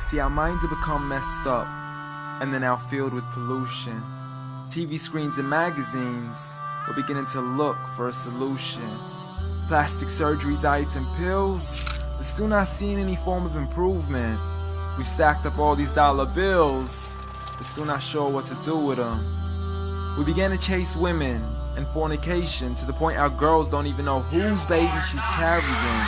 See, our minds have become messed up, and they're now filled with pollution. TV screens and magazines, we're beginning to look for a solution. Plastic surgery, diets and pills, but still not seeing any form of improvement. We've stacked up all these dollar bills, but still not sure what to do with them. We began to chase women and fornication to the point our girls don't even know whose baby she's carrying.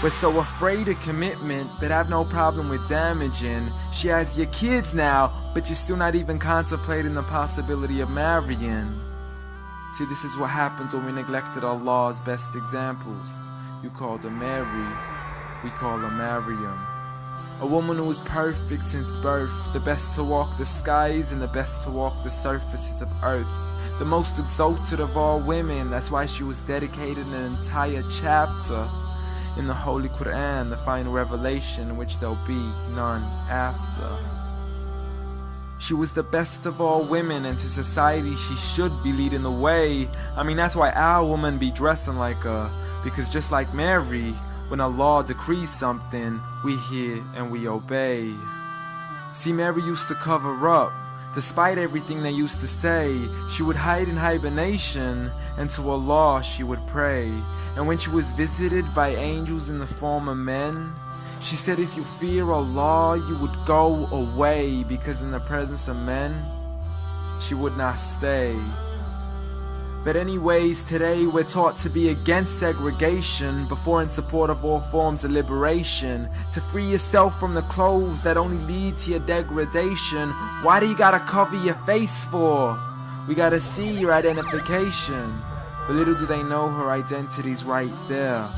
We're so afraid of commitment, but have no problem with damaging. She has your kids now, but you're still not even contemplating the possibility of marrying. See, this is what happens when we neglected Allah's best examples. You called her Mary, we call her Maryam. A woman who was perfect since birth, the best to walk the skies and the best to walk the surfaces of earth. The most exalted of all women, that's why she was dedicated an entire chapter in the Holy Quran, the final revelation in which there'll be none after. She was the best of all women, and to society she should be leading the way. I mean, that's why our women be dressing like her, because just like Mary, when Allah decrees something, we hear and we obey. See, Mary used to cover up. Despite everything they used to say, she would hide in hibernation, and to Allah she would pray. And when she was visited by angels in the form of men, she said if you fear Allah, you would go away, because in the presence of men, she would not stay. But anyways, today we're taught to be against segregation before in support of all forms of liberation. To free yourself from the clothes that only lead to your degradation. Why do you gotta cover your face for? We gotta see your identification. But little do they know her identity's right there.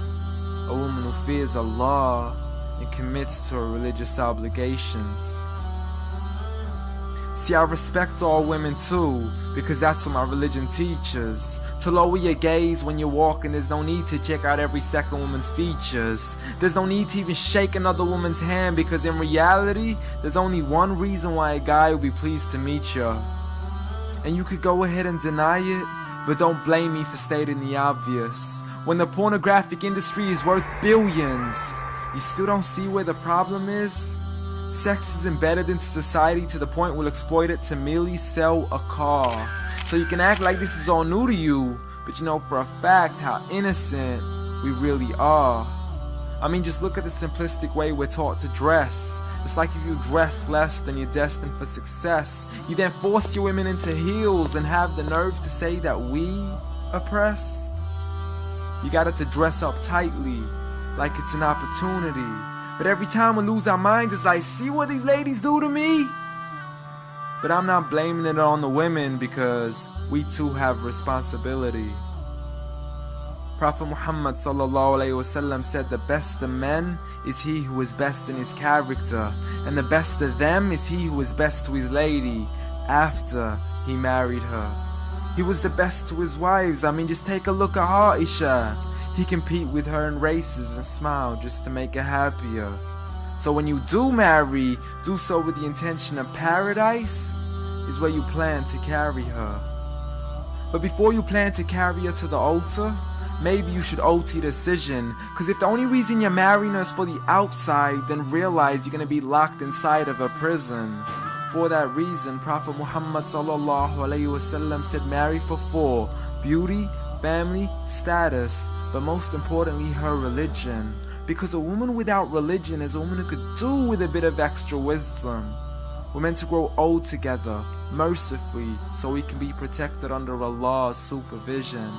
A woman who fears Allah and commits to her religious obligations. See, I respect all women too, because that's what my religion teaches. To lower your gaze when you're walking, there's no need to check out every second woman's features. There's no need to even shake another woman's hand, because in reality, there's only one reason why a guy would be pleased to meet you. And you could go ahead and deny it, but don't blame me for stating the obvious. When the pornographic industry is worth billions, you still don't see where the problem is? Sex is embedded into society to the point we'll exploit it to merely sell a car. So you can act like this is all new to you, but you know for a fact how innocent we really are. I mean, just look at the simplistic way we're taught to dress. It's like if you dress less, then you're destined for success. You then force your women into heels and have the nerve to say that we oppress. You got it to dress up tightly, like it's an opportunity. But every time we lose our minds, it's like, see what these ladies do to me? But I'm not blaming it on the women, because we too have responsibility. Prophet Muhammad ﷺ said the best of men is he who is best in his character, and the best of them is he who is best to his lady after he married her. He was the best to his wives. I mean, just take a look at Aisha. He compete with her in races and smile just to make her happier. So when you do marry, do so with the intention of paradise is where you plan to carry her. But before you plan to carry her to the altar, maybe you should alter your decision. Cause if the only reason you're marrying her is for the outside, then realize you're gonna be locked inside of a prison. For that reason, Prophet Muhammad ﷺ said marry for 4: beauty, family, status, but most importantly her religion. Because a woman without religion is a woman who could do with a bit of extra wisdom. We're meant to grow old together, mercifully, so we can be protected under Allah's supervision.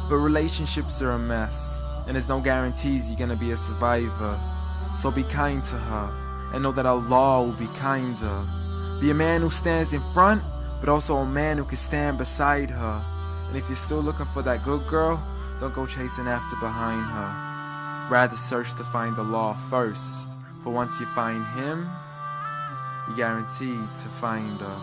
But relationships are a mess, and there's no guarantees you're gonna be a survivor. So be kind to her, and know that Allah will be kinder. Be a man who stands in front, but also a man who can stand beside her. And if you're still looking for that good girl, don't go chasing after behind her. Rather search to find Allah first, for once you find Him, you're guaranteed to find her.